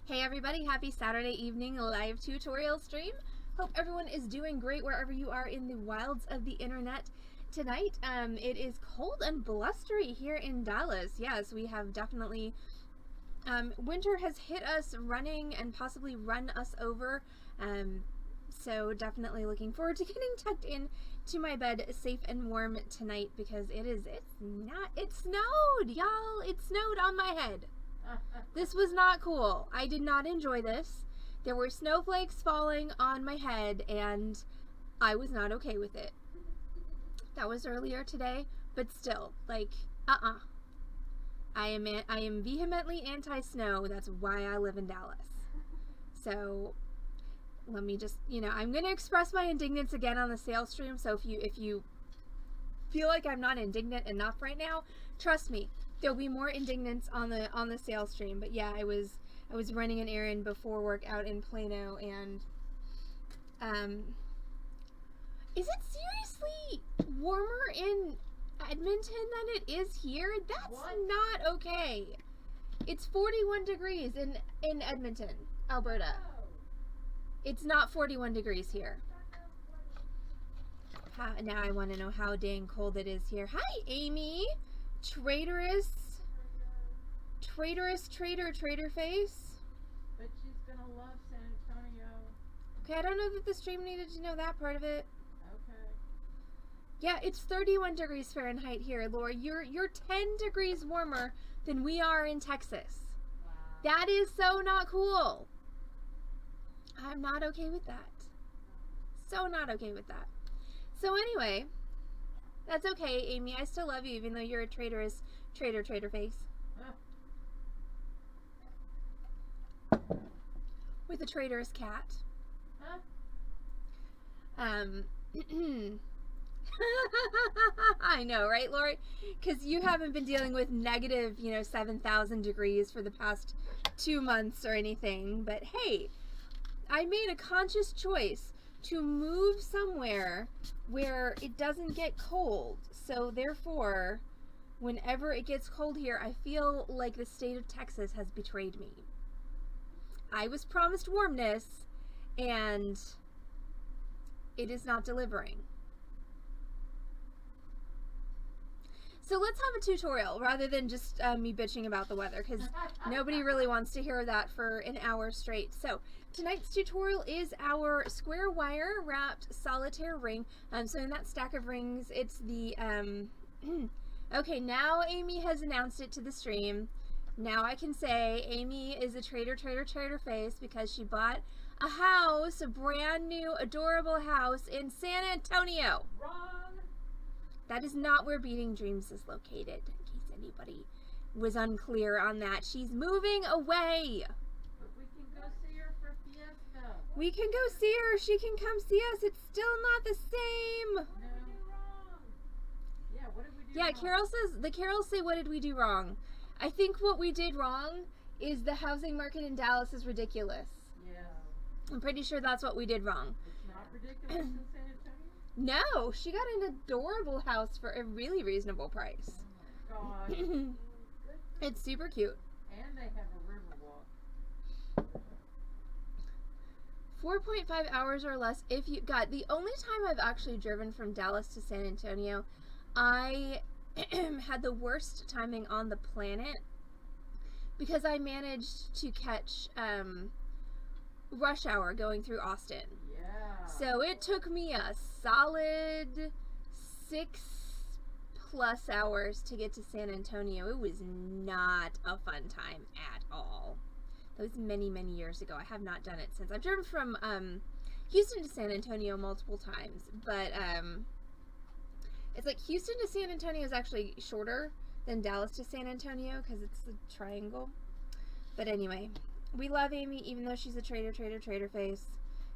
Hey everybody, happy Saturday evening live tutorial stream. Hope everyone is doing great wherever you are in the wilds of the internet tonight. It is cold and blustery here in Dallas. Yes, we have definitely, winter has hit us running and possibly run us over. So definitely looking forward to getting tucked in to my bed safe and warm tonight because it snowed, y'all. It snowed on my head. This was not cool. I did not enjoy this. There were snowflakes falling on my head and I was not okay with it. That was earlier today, but still, like, I am vehemently anti-snow. That's why I live in Dallas. So let me just, I'm going to express my indignance again on the sales stream. So if you feel like I'm not indignant enough right now, trust me, there'll be more indignance on the sales stream. But yeah, I was running an errand before work out in Plano, and is it seriously warmer in Edmonton than it is here? That's not okay. It's 41 degrees in Edmonton, Alberta. It's not 41 degrees here. Now I want to know how dang cold it is here. Hi, Amy. Traitor face. But she's gonna love San Antonio. Okay, I don't know that the stream needed to know that part of it. Okay. Yeah, it's 31 degrees Fahrenheit here, Laura. You're 10 degrees warmer than we are in Texas. Wow. That is so not cool. I'm not okay with that. So not okay with that. So anyway, that's okay, Amy. I still love you, even though you're a traitor face. Huh. With a traitorous cat. Huh? I know, right, Lori? Because you haven't been dealing with negative, 7,000 degrees for the past 2 months or anything. But hey, I made a conscious choice to move somewhere where it doesn't get cold. So therefore, whenever it gets cold here, I feel like the state of Texas has betrayed me. I was promised warmness, and it is not delivering. So let's have a tutorial rather than just me bitching about the weather, because nobody really wants to hear that for an hour straight. So tonight's tutorial is our square wire wrapped solitaire ring. So in that stack of rings, it's the, okay, now Amy has announced it to the stream. Now I can say Amy is a traitor face because she bought a house, a brand new adorable house in San Antonio. Wrong. That is not where Beading Dreams is located, in case anybody was unclear on that. She's moving away. But we can go see her for Fiesta. We can go see her. She can come see us. It's still not the same. What did we do wrong? Yeah, what did we do wrong? Carol says, the carols say, what did we do wrong? I think what we did wrong is the housing market in Dallas is ridiculous. Yeah. I'm pretty sure that's what we did wrong. It's not ridiculous in San Antonio? No, she got an adorable house for a really reasonable price. Oh my gosh. It's super cute. And they have a river walk. 4.5 hours or less if you got. The only time I've actually driven from Dallas to San Antonio, I had the worst timing on the planet because I managed to catch rush hour going through Austin. Yeah. So it took me a solid 6+ hours to get to San Antonio. It was not a fun time at all. That was many, many years ago. I have not done it since. I've driven from Houston to San Antonio multiple times, but it's like Houston to San Antonio is actually shorter than Dallas to San Antonio because it's a triangle. But anyway, we love Amy even though she's a traitor face.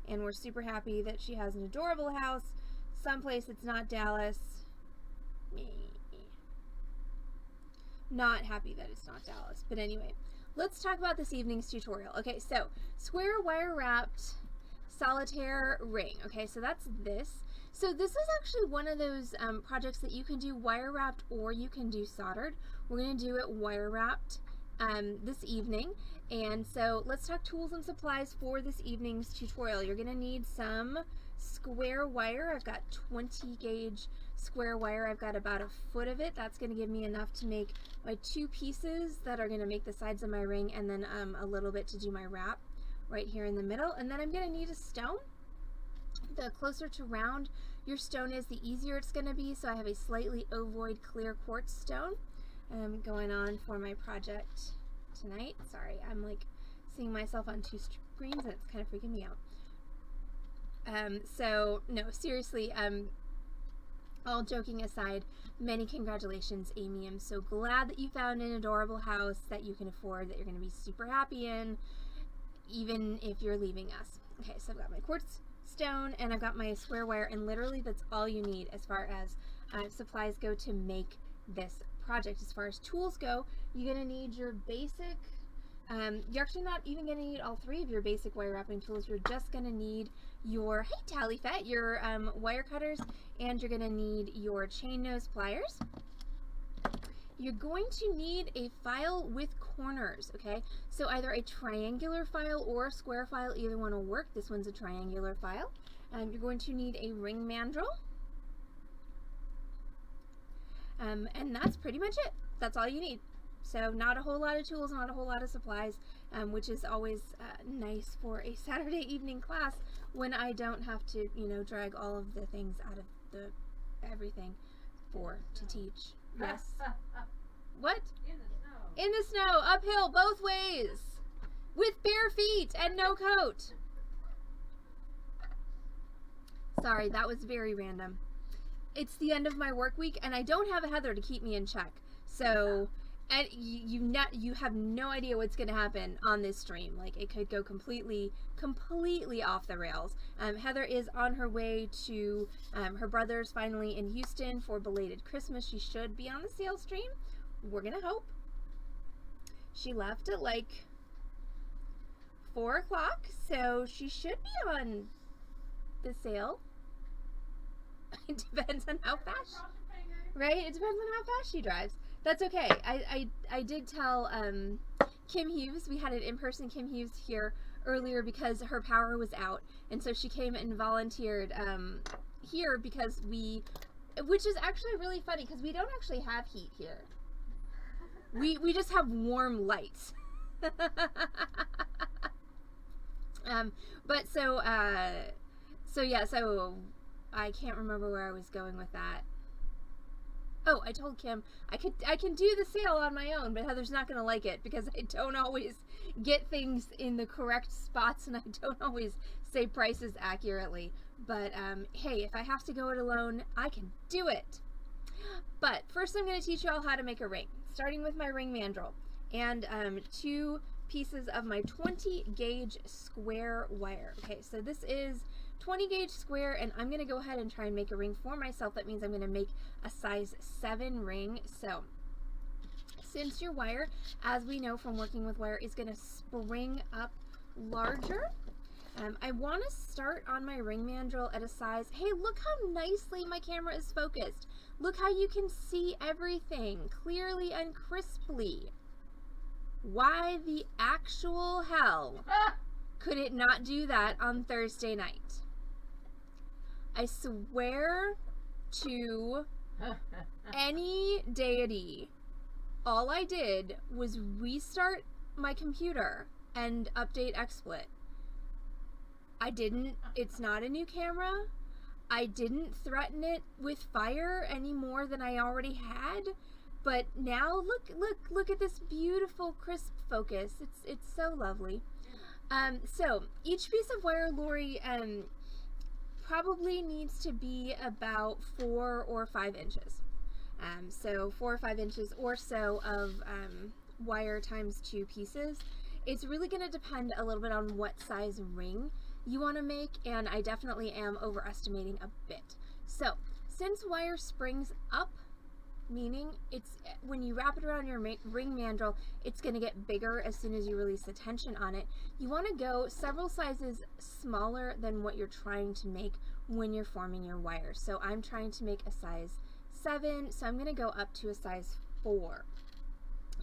And we're super happy that she has an adorable house someplace that's not Dallas. Not happy that it's not Dallas. But anyway, let's talk about this evening's tutorial. Okay, so square wire wrapped solitaire ring. Okay, so that's this. So this is actually one of those projects that you can do wire wrapped or you can do soldered. We're going to do it wire wrapped this evening. And so let's talk tools and supplies for this evening's tutorial. You're going to need some square wire. I've got 20 gauge square wire. I've got about a foot of it. That's going to give me enough to make my 2 pieces that are going to make the sides of my ring, and then a little bit to do my wrap right here in the middle. And then I'm going to need a stone. The closer to round your stone is, the easier it's going to be. So I have a slightly ovoid clear quartz stone going on for my project tonight. Sorry, I'm like seeing myself on 2 screens and it's kind of freaking me out. So no, seriously, all joking aside, many congratulations, Amy. I'm so glad that you found an adorable house that you can afford, that you're going to be super happy in, even if you're leaving us. Okay, so I've got my quartz stone and I've got my square wire, and literally that's all you need as far as supplies go to make this project. As far as tools go, you're going to need your basic, you're actually not even going to need all 3 of your basic wire wrapping tools. You're just going to need your, hey Tallyfet, your wire cutters, and you're going to need your chain nose pliers. You're going to need a file with corners, okay? So either a triangular file or a square file, either one will work. This one's a triangular file. You're going to need a ring mandrel. And that's pretty much it. That's all you need. So not a whole lot of tools, not a whole lot of supplies, which is always nice for a Saturday evening class when I don't have to, you know, drag all of the things out of the everything to teach. Yes. What? In the snow. In the snow, uphill, both ways, with bare feet and no coat. Sorry, that was very random. It's the end of my work week, and I don't have a Heather to keep me in check. So, and you have no idea what's going to happen on this stream. Like, it could go completely off the rails. Heather is on her way to her brother's finally in Houston for belated Christmas. She should be on the sale stream. We're going to hope. She left at like 4 o'clock, so she should be on the sale. It depends on how fast, right? It depends on how fast she drives. That's okay. I did tell Kim Hughes, we had an in-person Kim Hughes here earlier because her power was out, and so she came and volunteered here because which is actually really funny because we don't actually have heat here. We just have warm lights. But so I can't remember where I was going with that. Oh, I told Kim I can do the sale on my own, but Heather's not going to like it because I don't always get things in the correct spots and I don't always say prices accurately. But hey, if I have to go it alone, I can do it. But first I'm going to teach you all how to make a ring, starting with my ring mandrel and 2 pieces of my 20 gauge square wire. Okay, so this is 20 gauge square, and I'm going to go ahead and try and make a ring for myself. That means I'm going to make a size 7 ring. So since your wire, as we know from working with wire, is going to spring up larger, I want to start on my ring mandrel at a size, hey, look how nicely my camera is focused. Look how you can see everything clearly and crisply. Why the actual hell could it not do that on Thursday night? I swear to any deity, all I did was restart my computer and update XSplit. It's not a new camera. I didn't threaten it with fire any more than I already had. But now look at this beautiful crisp focus. It's so lovely. So each piece of wire, Lori, probably needs to be about 4 or 5 inches. So 4 or 5 inches or so of wire times 2 pieces. It's really going to depend a little bit on what size ring you want to make, and I definitely am overestimating a bit. So since wire springs up, meaning it's when you wrap it around your ring mandrel, it's going to get bigger as soon as you release the tension on it. You want to go several sizes smaller than what you're trying to make when you're forming your wire. So I'm trying to make a size 7, so I'm going to go up to a size 4.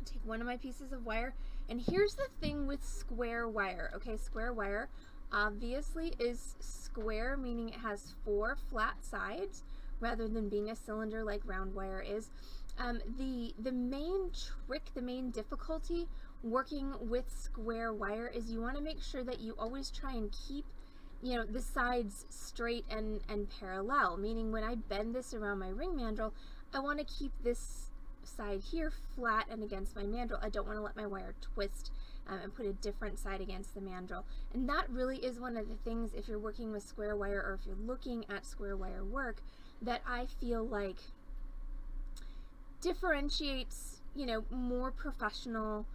Take one of my pieces of wire And here's the thing with square wire. Okay, square wire obviously is square, meaning it has 4 flat sides rather than being a cylinder like round wire is. The main trick, the main difficulty working with square wire is you want to make sure that you always try and keep, you know, the sides straight and parallel, meaning when I bend this around my ring mandrel, I want to keep this side here flat and against my mandrel. I don't want to let my wire twist and put a different side against the mandrel. And that really is one of the things, if you're working with square wire or if you're looking at square wire work, that I feel like differentiates, you know, more professional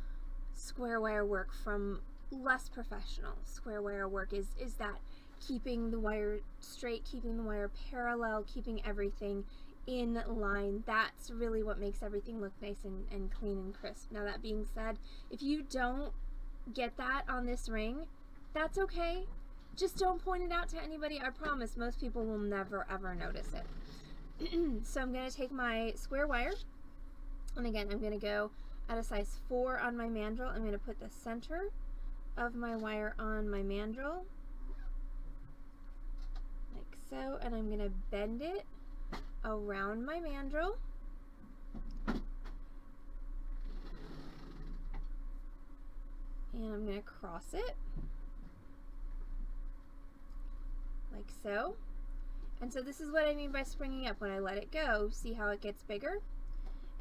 square wire work from less professional square wire work is that keeping the wire straight, keeping the wire parallel, keeping everything in line. That's really what makes everything look nice and clean and crisp. Now, that being said, if you don't get that on this ring, that's okay. Just don't point it out to anybody. I promise most people will never ever notice it. So I'm going to take my square wire, and again, I'm going to go at a size 4 on my mandrel. I'm going to put the center of my wire on my mandrel, like so, and I'm going to bend it around my mandrel. And I'm going to cross it, like so. And so this is what I mean by springing up. When I let it go, see how it gets bigger?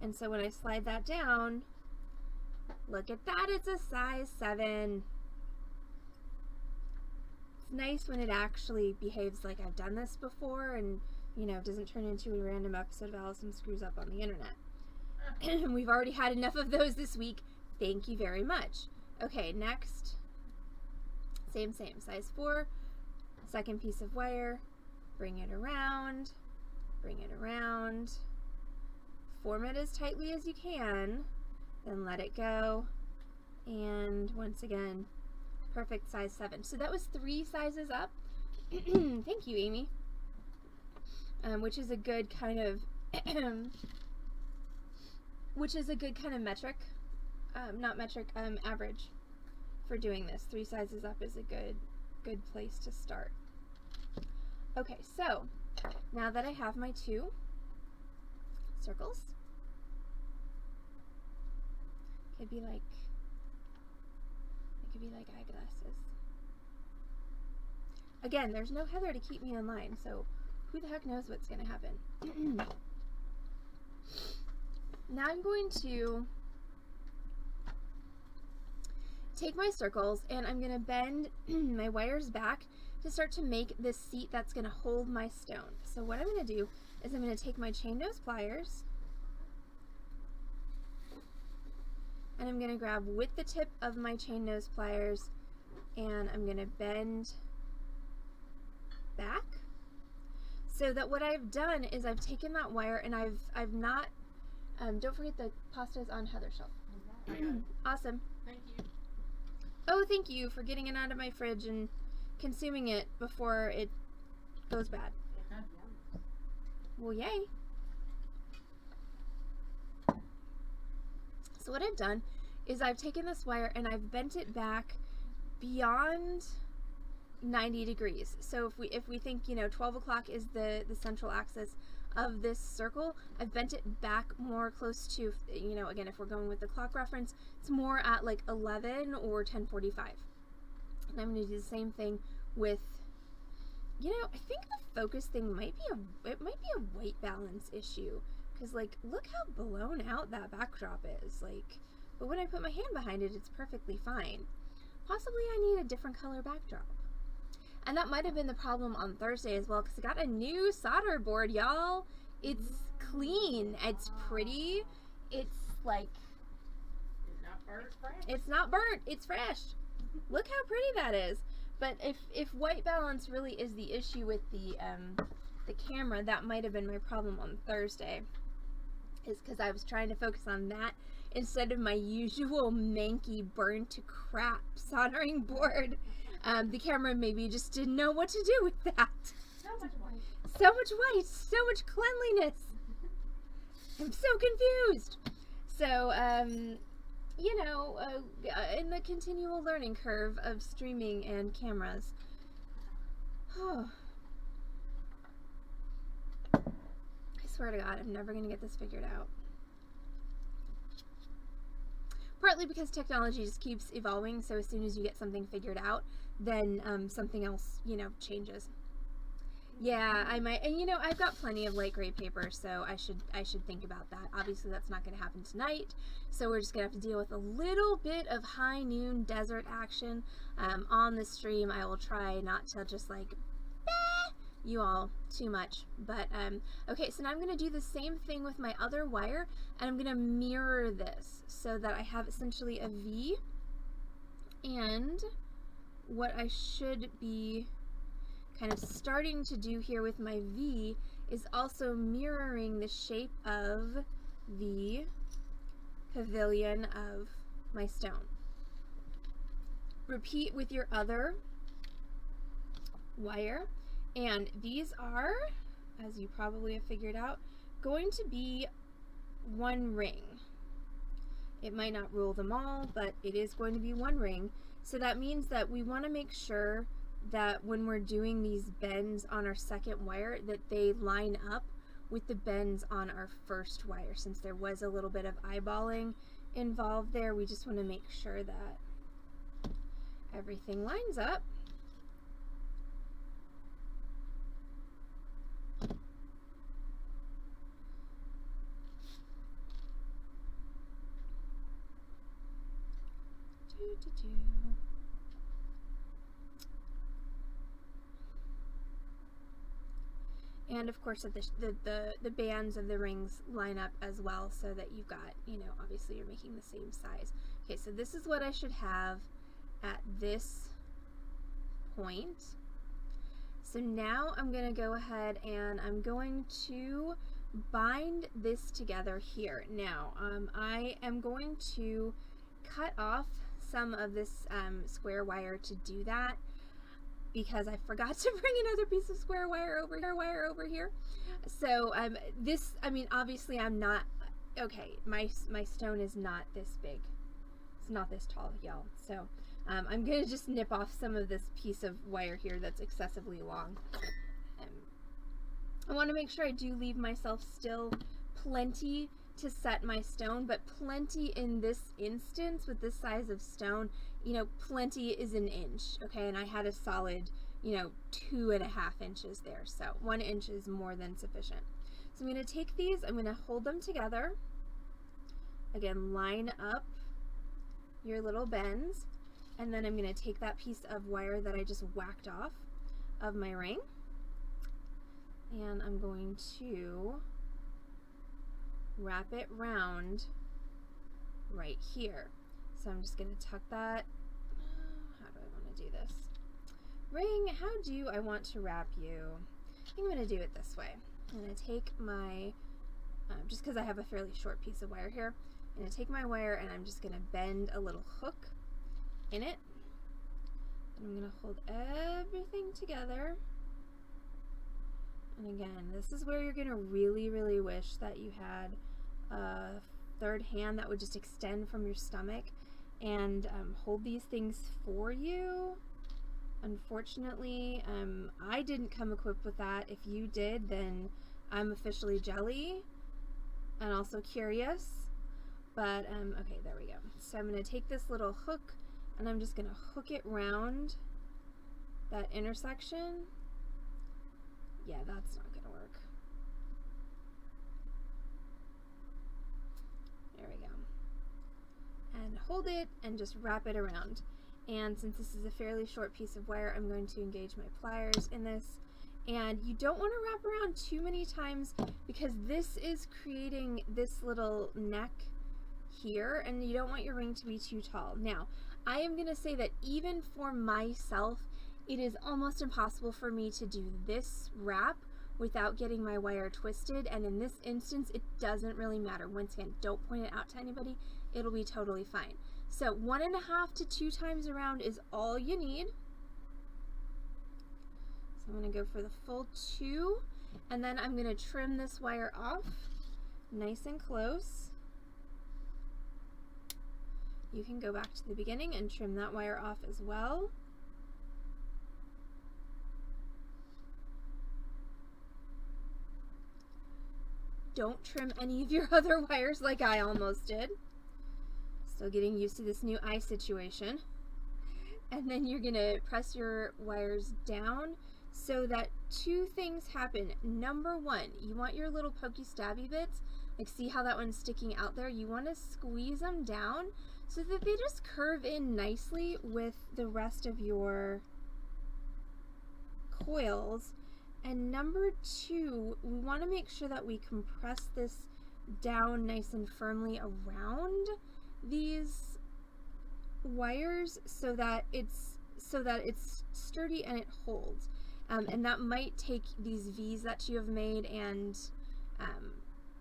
And so when I slide that down, look at that, it's a size 7. It's nice when it actually behaves like I've done this before and, you know, doesn't turn into a random episode of Allison Screws Up on the internet. We've already had enough of those this week. Thank you very much. Okay, next, same, size 4, second piece of wire, bring it around, form it as tightly as you can, then let it go, and once again, perfect size 7. So that was 3 sizes up. Thank you, Amy. Which is a good kind of metric, average for doing this. 3 sizes up is a good place to start. Okay, so now that I have my 2 circles, it could be like eyeglasses. Again, there's no Heather to keep me in line, so who the heck knows what's going to happen. Now I'm going to take my circles and I'm going to bend my wires back to start to make this seat that's going to hold my stone. So what I'm going to do is I'm going to take my chain nose pliers and I'm going to grab with the tip of my chain nose pliers and I'm going to bend back, so that what I've done is I've taken that wire and I've not, don't forget the pasta's on Heather's shelf. Awesome. Thank you. Oh, thank you for getting it out of my fridge and consuming it before it goes bad. Well, yay. So what I've done is I've taken this wire and I've bent it back beyond 90 degrees. So if we think, you know, 12 o'clock is the central axis of this circle, I've bent it back more close to, you know, again, if we're going with the clock reference, it's more at like 11 or 10:45. And I'm going to do the same thing with, you know, I think the focus thing might be a weight balance issue, because like look how blown out that backdrop is, like, but when I put my hand behind it, it's perfectly fine. Possibly I need a different color backdrop. And that might have been the problem on Thursday as well, because I got a new solder board, y'all. It's clean, it's pretty, it's like, it's not burnt, it's fresh. Look how pretty that is. But if white balance really is the issue with the camera, that might have been my problem on Thursday, is because I was trying to focus on that instead of my usual manky burnt to crap soldering board. The camera maybe just didn't know what to do with that. So much white. So much white, so much cleanliness. I'm so confused. So you know, in the continual learning curve of streaming and cameras. Oh. I swear to God, I'm never going to get this figured out. Partly because technology just keeps evolving, so as soon as you get something figured out, then something else, you know, changes. Yeah, I might, and you know, I've got plenty of light gray paper, so I should think about that. Obviously, that's not going to happen tonight, so we're just going to have to deal with a little bit of high noon desert action on the stream. I will try not to just like you all too much, but okay, so now I'm going to do the same thing with my other wire, and I'm going to mirror this so that I have essentially a V, and what I should be kind of starting to do here with my V is also mirroring the shape of the pavilion of my stone. Repeat with your other wire, and these are, as you probably have figured out, going to be one ring. It might not rule them all, but it is going to be one ring. So that means that we want to make sure that when we're doing these bends on our second wire, that they line up with the bends on our first wire. Since there was a little bit of eyeballing involved there, we just want to make sure that everything lines up. And of course the bands of the rings line up as well, so that you've got, you know, obviously you're making the same size. Okay, so this is what I should have at this point. So now I'm going to go ahead and I'm going to bind this together here. Now I am going to cut off some of this square wire to do that, because I forgot to bring another piece of square wire over here. So this, I mean, obviously I'm not, okay, my stone is not this big. It's not this tall, y'all. So I'm gonna just nip off some of this piece of wire here that's excessively long. I want to make sure I do leave myself still plenty to set my stone, but plenty in this instance with this size of stone, you know, plenty is an inch, okay, and I had a solid, you know, 2.5 inches there, so 1 inch is more than sufficient. So I'm going to take these, I'm going to hold them together, again, line up your little bends, and then I'm going to take that piece of wire that I just whacked off of my ring, and I'm going to wrap it round right here. So I'm just going to tuck that. How do I want to do this? Ring, how do I want to wrap you? I think I'm going to do it this way. I'm going to take my, just because I have a fairly short piece of wire here, I'm going to take my wire and I'm just going to bend a little hook in it. And I'm going to hold everything together. And again, this is where you're going to really, really wish that you had a third hand that would just extend from your stomach and hold these things for you. Unfortunately, I didn't come equipped with that. If you did, then I'm officially jelly and also curious. But, okay, there we go. So I'm going to take this little hook and I'm just going to hook it round that intersection. Yeah, that's not going to work. There we go. And hold it and just wrap it around. And since this is a fairly short piece of wire, I'm going to engage my pliers in this. And you don't want to wrap around too many times, because this is creating this little neck here, and you don't want your ring to be too tall. Now, I am going to say that even for myself, it is almost impossible for me to do this wrap without getting my wire twisted, and in this instance it doesn't really matter. Once again, don't point it out to anybody, it'll be totally fine. So 1.5 to 2 times around is all you need. So I'm going to go for the full 2, and then I'm going to trim this wire off nice and close. you can go back to the beginning and trim that wire off as well. Don't trim any of your other wires like I almost did. Still getting used to this new eye situation. And then you're gonna press your wires down so that two things happen. Number one, you want your little pokey stabby bits, like see how that one's sticking out there? You want to squeeze them down so that they just curve in nicely with the rest of your coils. And number two, we want to make sure that we compress this down nice and firmly around these wires so that it's sturdy and it holds. And that might take these V's that you have made and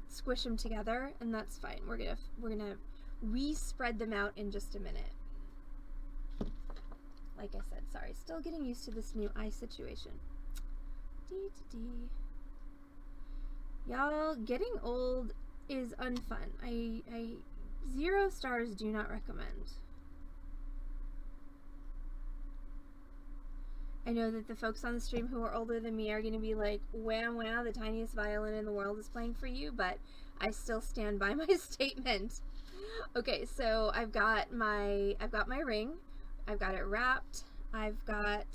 squish them together, and that's fine. We're gonna re-spread them out in just a minute. Like I said, sorry, still getting used to this new eye situation. Y'all, getting old is unfun. I 0 stars do not recommend. I know that the folks on the stream who are older than me are going to be like, wow, wow, the tiniest violin in the world is playing for you, but I still stand by my statement. Okay, so I've got my ring. I've got it wrapped. I've got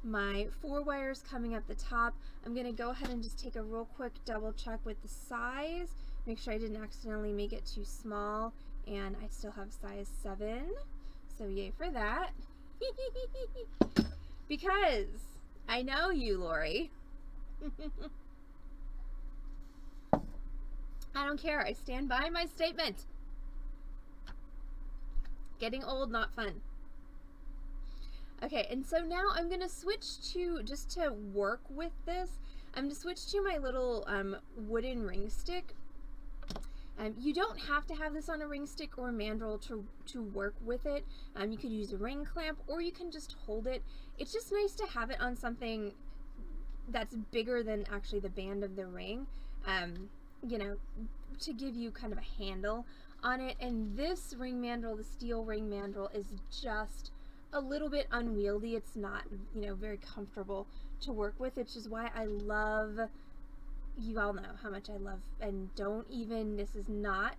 my 4 wires coming up the top. I'm going to go ahead and just take a real quick double check with the size. Make sure I didn't accidentally make it too small, and I still have size 7. So yay for that. Because I know you, Lori. I don't care. I stand by my statement. Getting old, not fun. Okay, and so now I'm going to switch to, just to work with this, I'm going to switch to my little wooden ring stick. You don't have to have this on a ring stick or a mandrel to work with it. You could use a ring clamp, or you can just hold it. It's just nice to have it on something that's bigger than actually the band of the ring, you know, to give you kind of a handle on it. And this ring mandrel, the steel ring mandrel, is just a little bit unwieldy. It's not, you know, very comfortable to work with, which is why I love, you all know how much I love, and don't even, this is not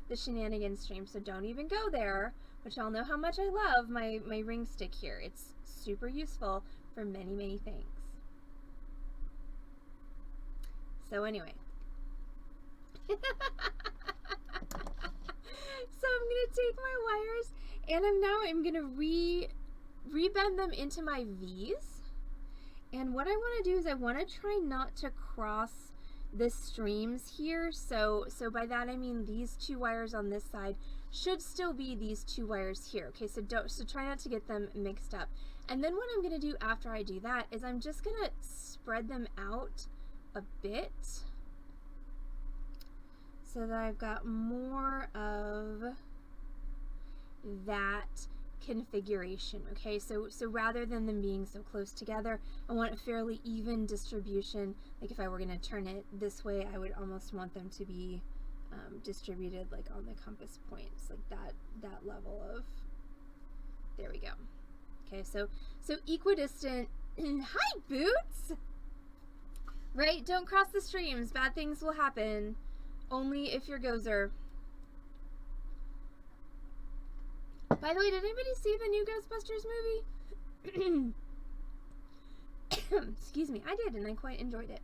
the shenanigans stream, so don't even go there, but y'all know how much I love my ring stick here. It's super useful for many, many things. So anyway. So I'm going to take my wires, and I'm going to rebend them into my V's. And what I want to do is I want to try not to cross the streams here. So by that I mean these 2 wires on this side should still be these 2 wires here. Okay, so try not to get them mixed up. And then what I'm going to do after I do that is I'm just going to spread them out a bit so that I've got more of that configuration. Okay, so rather than them being so close together, I want a fairly even distribution. Like if I were going to turn it this way, I would almost want them to be distributed like on the compass points, like that level of, there we go. Okay, so equidistant. Hi, Boots! Right, don't cross the streams. Bad things will happen. Only if you're Gozer. By the way, did anybody see the new Ghostbusters movie? Excuse me, I did, and I quite enjoyed it.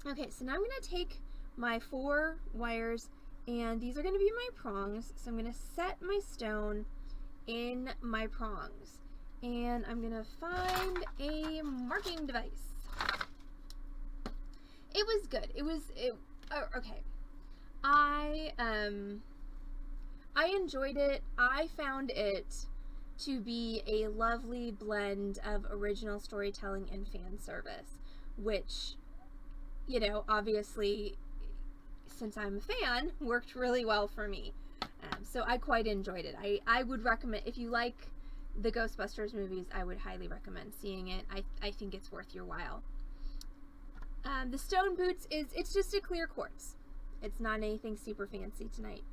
Okay, so now I'm going to take my 4 wires, and these are going to be my prongs. So I'm going to set my stone in my prongs, and I'm going to find a marking device. It was good. Okay. I enjoyed it. I found it to be a lovely blend of original storytelling and fan service, which, you know, obviously, since I'm a fan, worked really well for me. So I quite enjoyed it. I would recommend, if you like the Ghostbusters movies, I would highly recommend seeing it. I think it's worth your while. The stone boots it's just a clear quartz. It's not anything super fancy tonight.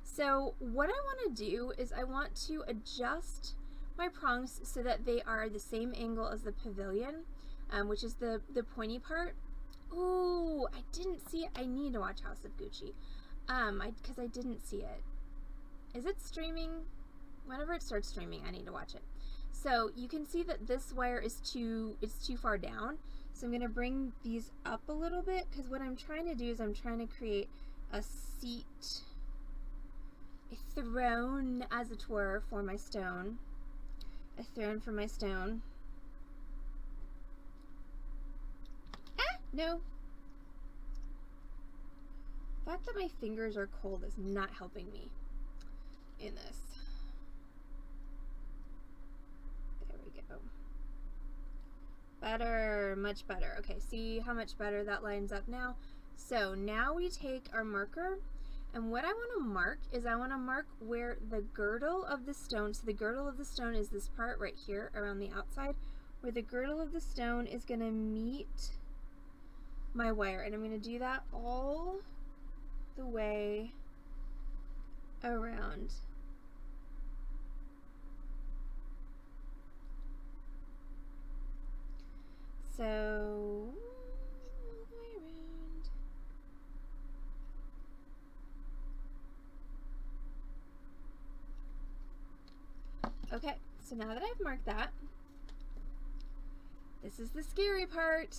So what I want to do is I want to adjust my prongs so that they are the same angle as the pavilion, which is the pointy part. Ooh, I didn't see it. I need to watch House of Gucci, because I didn't see it. Is it streaming? Whenever it starts streaming, I need to watch it. So you can see that this wire is too far down. So I'm going to bring these up a little bit, because what I'm trying to do is I'm trying to create a seat, a throne, as it were, for my stone. A throne for my stone. Ah, no. The fact that my fingers are cold is not helping me in this. There we go. Better, much better. Okay, see how much better that lines up now? So now we take our marker, and what I want to mark is I want to mark where the girdle of the stone, so the girdle of the stone is this part right here around the outside, where the girdle of the stone is going to meet my wire, and I'm going to do that all the way around. So, all the way around. Okay, so now that I've marked that, this is the scary part.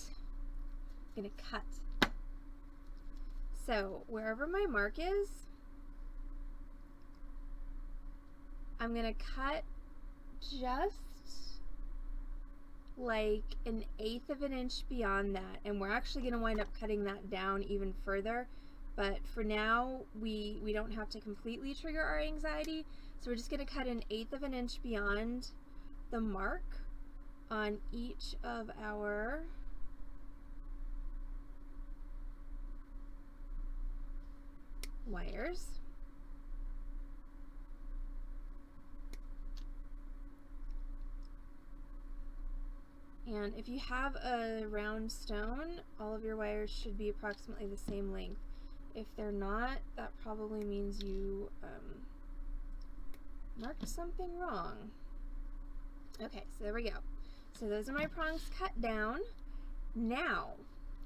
I'm gonna cut. So wherever my mark is, I'm gonna cut just like 1/8 of an inch beyond that, and we're actually gonna wind up cutting that down even further, but for now we don't have to completely trigger our anxiety. So we're just going to cut 1/8 of an inch beyond the mark on each of our wires. And if you have a round stone, all of your wires should be approximately the same length. If they're not, that probably means you marked something wrong. Okay, so there we go. So those are my prongs cut down. Now,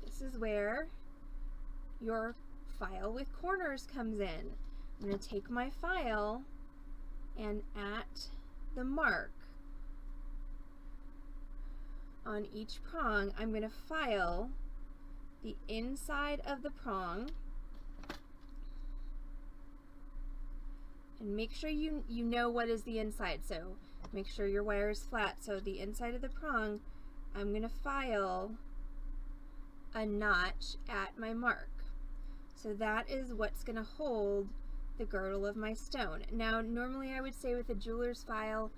this is where your file with corners comes in. I'm going to take my file, and at the mark on each prong, I'm going to file the inside of the prong. And make sure you know what is the inside, so make sure your wire is flat. So the inside of the prong, I'm going to file a notch at my mark. So that is what's going to hold the girdle of my stone. Now normally I would say with a jeweler's file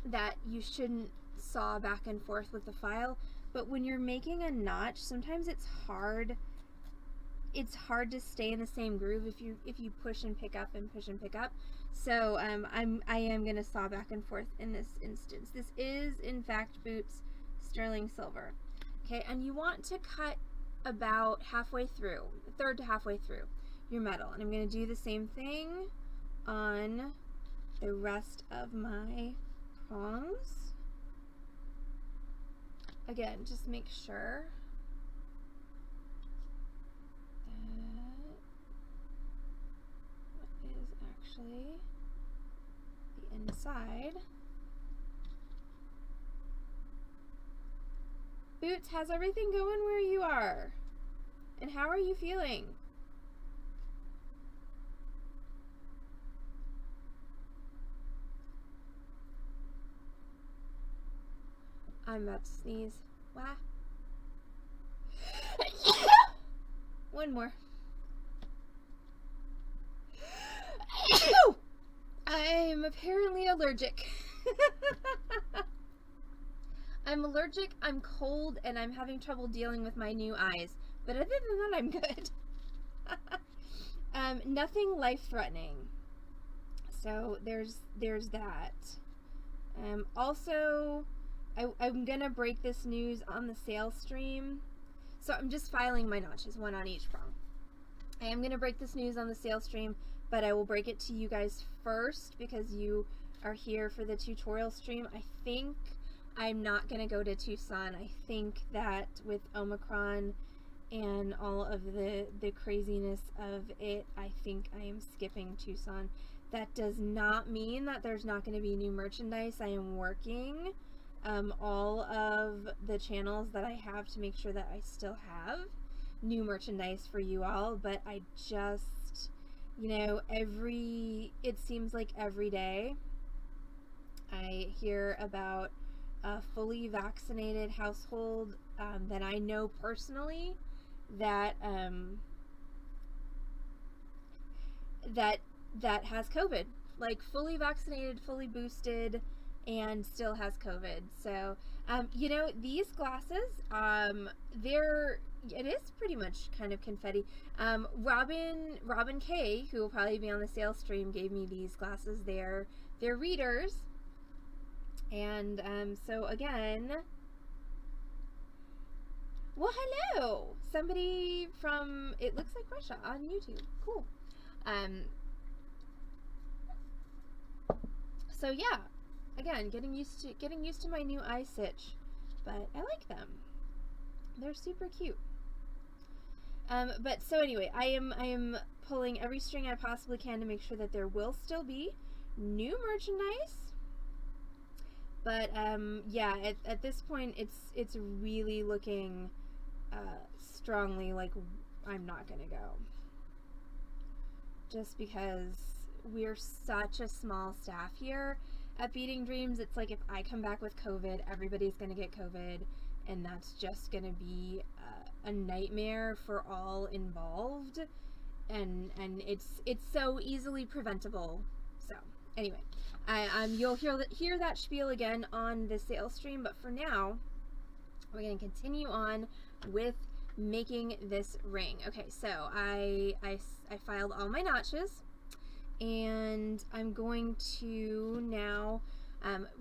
that you shouldn't saw back and forth with the file, but when you're making a notch, sometimes it's hard to stay in the same groove if you push and pick up and push and pick up. So I am going to saw back and forth in this instance. This is in fact Boots sterling silver. Okay, and you want to cut about halfway through, a third to halfway through your metal. And I'm going to do the same thing on the rest of my prongs. Again, just make sure actually the inside. Boots, how's everything going where you are? And how are you feeling? I'm about to sneeze. Wah. One more. I'm apparently allergic. I'm allergic, I'm cold, and I'm having trouble dealing with my new eyes. But other than that, I'm good. Nothing life-threatening. So there's that. Also, I'm gonna break this news on the sale stream. So I'm just filing my notches, one on each prong. I am going to break this news on the sale stream, but I will break it to you guys first because you are here for the tutorial stream. I think I'm not going to go to Tucson. I think that with Omicron and all of the craziness of it, I think I am skipping Tucson. That does not mean that there's not going to be new merchandise. I am working all of the channels that I have to make sure that I still have new merchandise for you all, but I just, you know, it seems like every day I hear about a fully vaccinated household that I know personally that that has COVID, like fully vaccinated, fully boosted, and still has COVID. So you know, these glasses, it is pretty much kind of confetti. Robin K, who will probably be on the sales stream, gave me these glasses. They're readers, and so again, well, hello, somebody from, it looks like Russia on YouTube. Cool. So yeah, again, getting used to my new eye sitch, but I like them. They're super cute. But so anyway, I am pulling every string I possibly can to make sure that there will still be new merchandise. But yeah, at this point, it's really looking strongly like I'm not gonna go, just because we're such a small staff here at Beading Dreams. It's like if I come back with COVID, everybody's gonna get COVID, and that's just gonna be a nightmare for all involved, and it's so easily preventable. So anyway, you'll hear that spiel again on the sales stream, but for now we're going to continue on with making this ring. Okay, so I filed all my notches, and I'm going to now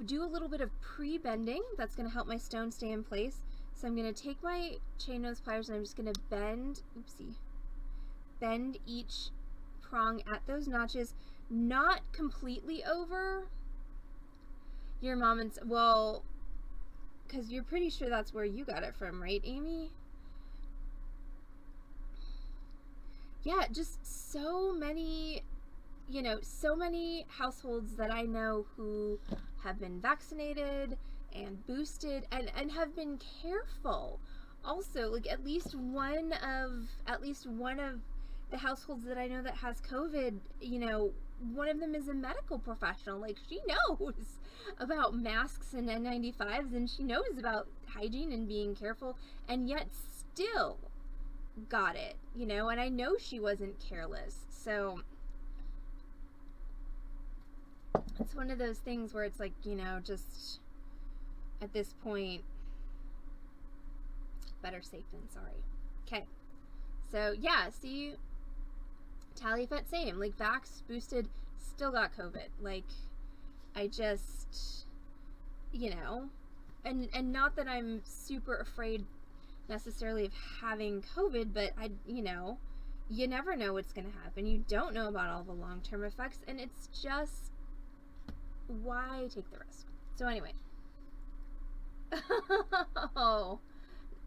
do a little bit of pre-bending. That's going to help my stone stay in place. So I'm going to take my chain nose pliers and I'm just going to bend each prong at those notches, not completely over your mom and, well, because you're pretty sure that's where you got it from, right, Amy? Yeah, just so many, you know, so many households that I know who have been vaccinated and boosted and have been careful. Also, like at least one of the households that I know that has COVID, you know, one of them is a medical professional. Like, she knows about masks and N95s, and she knows about hygiene and being careful, and yet still got it, you know, and I know she wasn't careless. So it's one of those things where it's like, you know, just at this point, better safe than sorry. Okay, so yeah, see, tally effect same, like vax, boosted, still got COVID. Like, I just, you know, and not that I'm super afraid necessarily of having COVID, but I, you know, you never know what's going to happen. You don't know about all the long-term effects, and it's just, why take the risk? So anyway, oh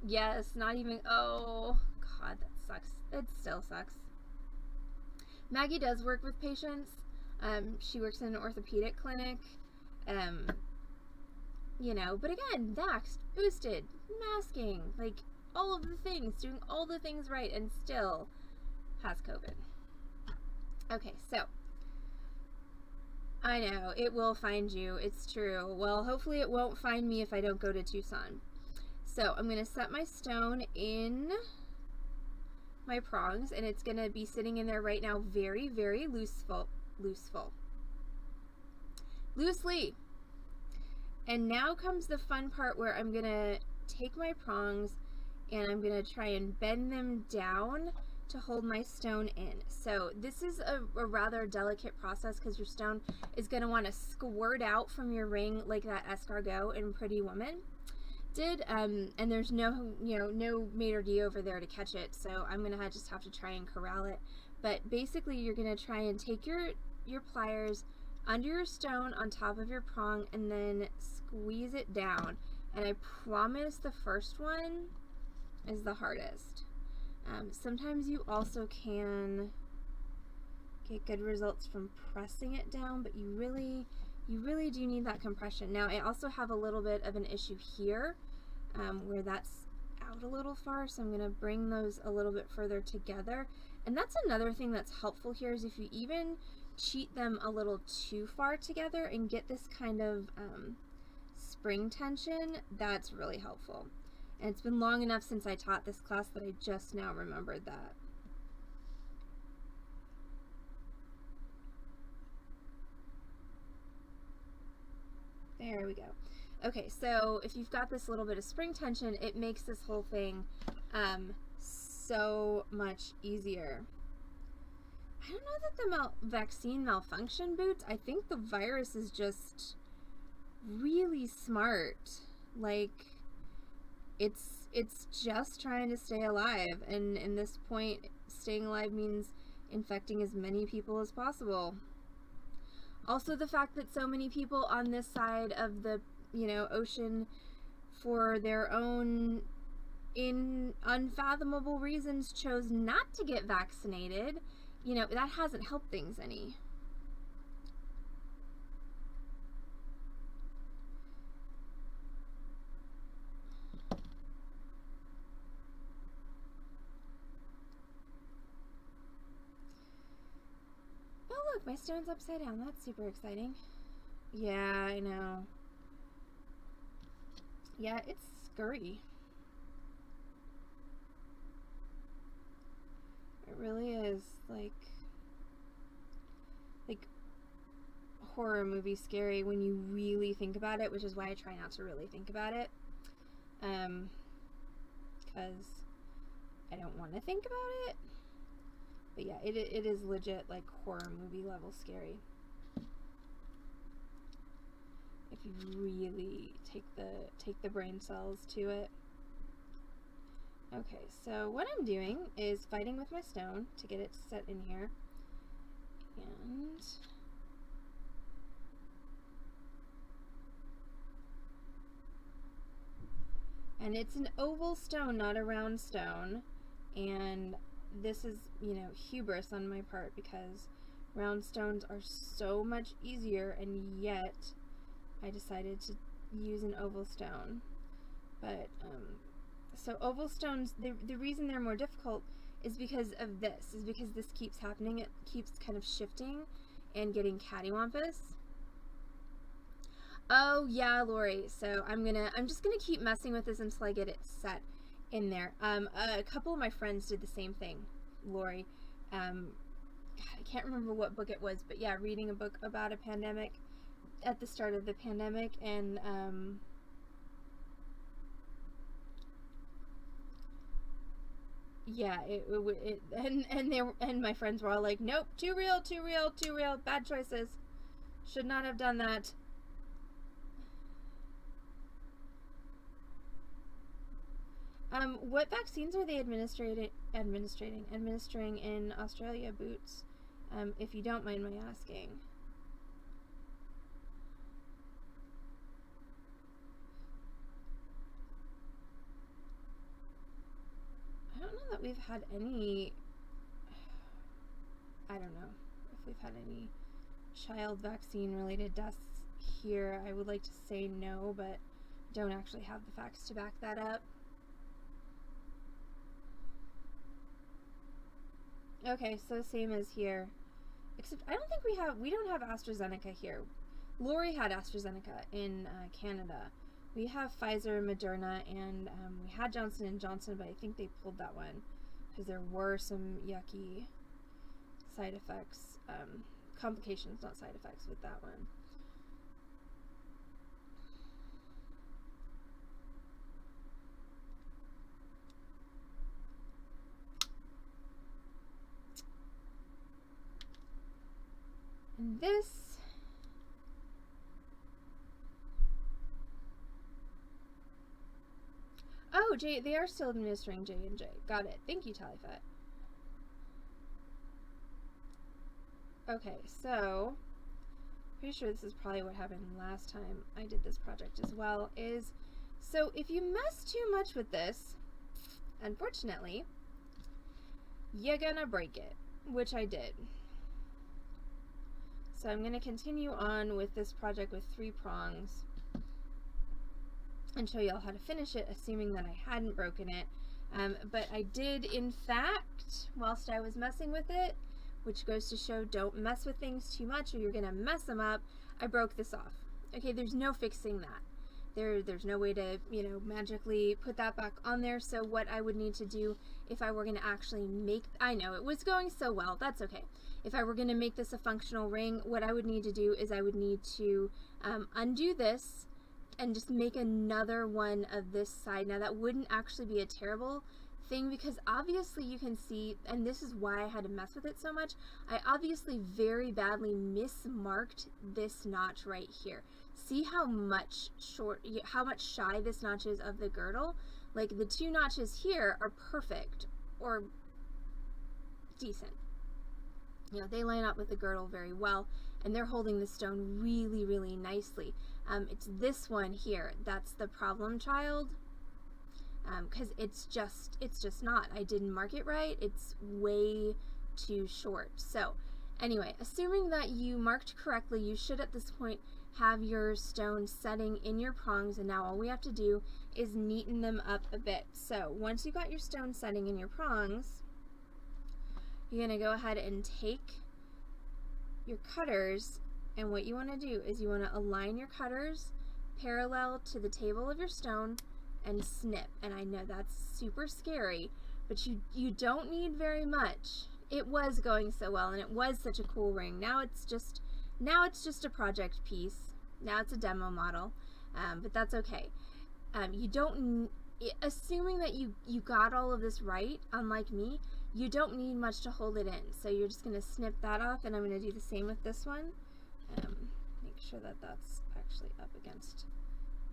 yes, not even, oh god, that sucks. It still sucks. Maggie does work with patients. She works in an orthopedic clinic, you know, but again, vaxxed, boosted, masking, like all of the things, doing all the things right, and still has COVID. Okay, so I know, it will find you, it's true. Well, hopefully it won't find me if I don't go to Tucson. So I'm going to set my stone in my prongs, and it's going to be sitting in there right now very, very loosely. And now comes the fun part where I'm going to take my prongs and I'm going to try and bend them down to hold my stone in. So this is a rather delicate process because your stone is going to want to squirt out from your ring like that escargot in Pretty Woman. did, and there's no, no maitre d' over there to catch it, so I'm gonna just have to try and corral it. But basically, you're gonna try and take your pliers under your stone on top of your prong and then squeeze it down. And I promise the first one is the hardest. Sometimes you also can get good results from pressing it down, but you really do need that compression. Now I also have a little bit of an issue here where that's out a little far, so I'm going to bring those a little bit further together. And that's another thing that's helpful here, is if you even cheat them a little too far together and get this kind of spring tension, that's really helpful. And it's been long enough since I taught this class that I just now remembered that. There we go. Okay, so if you've got this little bit of spring tension, it makes this whole thing so much easier. I don't know that the vaccine malfunction boots, I think the virus is just really smart. Like, it's just trying to stay alive, and in this point, staying alive means infecting as many people as possible. Also, the fact that so many people on this side of the, ocean, for their own unfathomable reasons, chose not to get vaccinated, that hasn't helped things any. Oh look, my stone's upside down. That's super exciting. Yeah, I know. Yeah, it's scurry. It really is like horror movie scary when you really think about it, which is why I try not to really think about it, because I don't want to think about it. But yeah, it is legit like horror movie level scary if you really take the brain cells to it. Okay, so what I'm doing is fighting with my stone to get it set in here, and it's an oval stone, not a round stone, and this is, hubris on my part, because round stones are so much easier, and yet I decided to use an oval stone. But so oval stones, the reason they're more difficult is because of this, this keeps happening. It keeps kind of shifting and getting cattywampus. Oh yeah, Lori, so I'm just gonna keep messing with this until I get it set in there. A couple of my friends did the same thing, Lori. I can't remember what book it was, but yeah, reading a book about a pandemic at the start of the pandemic, and yeah, and my friends were all like, nope, too real, bad choices, should not have done that. What vaccines are they administering in Australia, Boots? If you don't mind my asking. I don't know that we've had any, I don't know if we've had any child vaccine related deaths here. I would like to say no, but don't actually have the facts to back that up. Okay, so same as here, except I don't think we don't have AstraZeneca here. Lori had AstraZeneca in Canada. We have Pfizer, Moderna, and we had Johnson & Johnson, but I think they pulled that one because there were some yucky side effects, complications, not side effects, with that one. And this Oh, they are still administering J&J. Got it. Thank you, Talifat. Okay, so pretty sure this is probably what happened last time I did this project as well, is so if you mess too much with this, unfortunately, you're gonna break it, which I did. So I'm gonna continue on with this project with 3 prongs and show y'all how to finish it, assuming that I hadn't broken it. But I did, in fact, whilst I was messing with it, which goes to show don't mess with things too much or you're gonna mess them up, I broke this off. Okay, there's no fixing that. There's no way to, you know, magically put that back on there. So what I would need to do if I were gonna actually make, I know it was going so well, that's okay. If I were gonna make this a functional ring, what I would need to do is I would need to undo this and just make another one of this side. Now that wouldn't actually be a terrible thing because obviously you can see, and this is why I had to mess with it so much, I obviously very badly mismarked this notch right here. See how much shy this notch is of the girdle? Like the 2 notches here are perfect or decent. You know, they line up with the girdle very well and they're holding the stone really, really nicely. It's this one here that's the problem child, because it's just not. I didn't mark it right. It's way too short. So anyway, assuming that you marked correctly, you should at this point have your stone setting in your prongs, and now all we have to do is neaten them up a bit. So once you got your stone setting in your prongs, you're going to go ahead and take your cutters, and what you want to do is you want to align your cutters parallel to the table of your stone and snip. And I know that's super scary, but you don't need very much. It was going so well and it was such a cool ring. Now it's just a project piece. Now it's a demo model, but that's okay. You don't, assuming that you got all of this right, unlike me, you don't need much to hold it in. So you're just going to snip that off, and I'm going to do the same with this one. Make sure that that's actually up against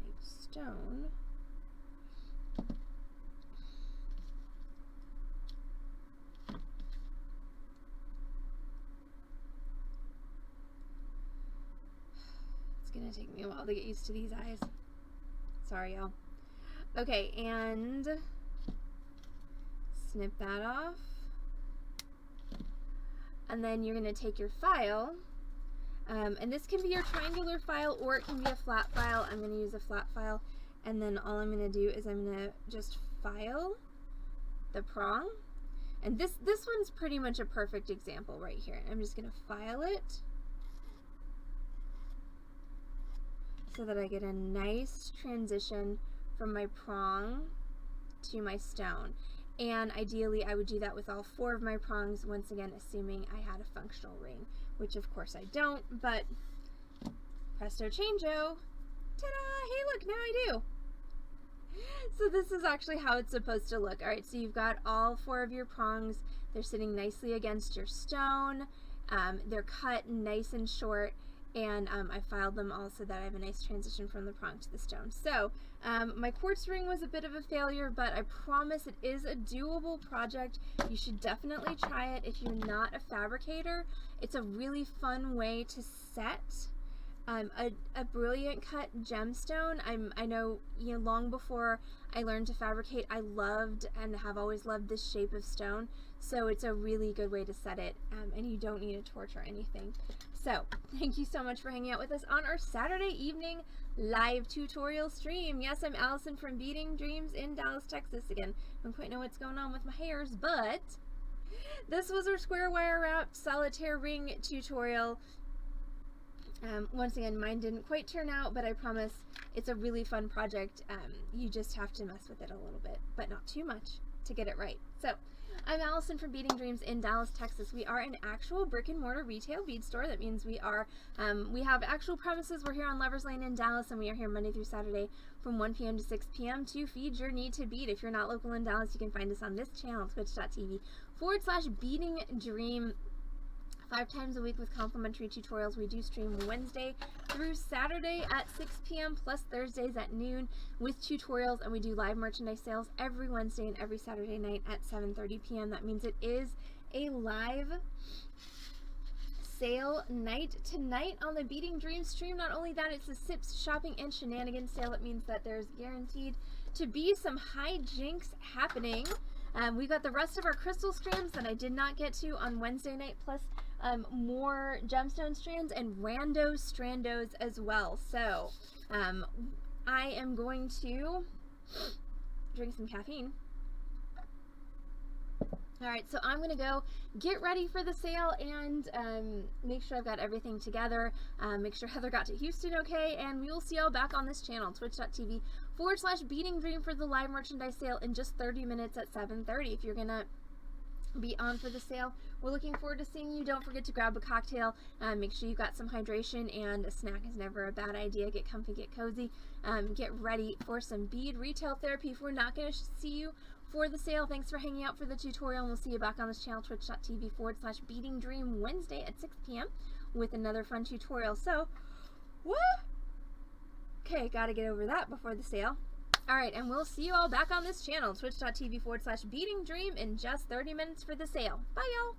my stone. It's going to take me a while to get used to these eyes. Sorry, y'all. Okay, and snip that off. And then you're going to take your file, and this can be your triangular file or it can be a flat file. I'm going to use a flat file, and then all I'm going to do is I'm going to just file the prong. And this one's pretty much a perfect example right here. I'm just going to file it so that I get a nice transition from my prong to my stone. And ideally I would do that with all 4 of my prongs, once again assuming I had a functional ring, which of course I don't, but presto changeo, ta-da, hey look, now I do. So this is actually how it's supposed to look. Alright, so you've got all 4 of your prongs, they're sitting nicely against your stone, they're cut nice and short, and I filed them all so that I have a nice transition from the prong to the stone. So my quartz ring was a bit of a failure, but I promise it is a doable project. You should definitely try it if you're not a fabricator. It's a really fun way to set a brilliant cut gemstone. I know, you know, long before I learned to fabricate, I loved and have always loved this shape of stone. So it's a really good way to set it, and you don't need a torch or anything. So thank you so much for hanging out with us on our Saturday evening live tutorial stream. Yes, I'm Allison from Beading Dreams in Dallas, Texas. Again, I don't quite know what's going on with my hairs, but this was our square wire wrapped solitaire ring tutorial. Once again, mine didn't quite turn out, but I promise it's a really fun project. You just have to mess with it a little bit, but not too much to get it right. So I'm Allison from Beading Dreams in Dallas, Texas. We are an actual brick and mortar retail bead store. That means we are, we have actual premises. We're here on Lovers Lane in Dallas, and we are here Monday through Saturday from 1 p.m. to 6 p.m. to feed your need to bead. If you're not local in Dallas, you can find us on this channel, twitch.tv/Beading Dream. 5 times a week with complimentary tutorials. We do stream Wednesday through Saturday at 6 p.m. plus Thursdays at noon with tutorials, and we do live merchandise sales every Wednesday and every Saturday night at 7:30 p.m. That means it is a live sale night tonight on the Beading Dream stream. Not only that, it's a Sips shopping and shenanigans sale. It means that there's guaranteed to be some hijinks happening. We got the rest of our crystal strands that I did not get to on Wednesday night, plus more gemstone strands and rando strandos as well. So I am going to drink some caffeine. Alright, so I'm going to go get ready for the sale and make sure I've got everything together, make sure Heather got to Houston okay, and we will see y'all back on this channel, twitch.tv/Beading Dream for the live merchandise sale in just 30 minutes at 7:30. If you're going to be on for the sale, we're looking forward to seeing you. Don't forget to grab a cocktail, make sure you've got some hydration, and a snack is never a bad idea. Get comfy, get cozy, get ready for some bead retail therapy. If we're not going to see you for the sale, thanks for hanging out for the tutorial, and we'll see you back on this channel, twitch.tv/Beading Dream Wednesday at 6 p.m. with another fun tutorial. So, what? Okay, gotta get over that before the sale. Alright, and we'll see you all back on this channel, twitch.tv/Beading Dream in just 30 minutes for the sale. Bye, y'all!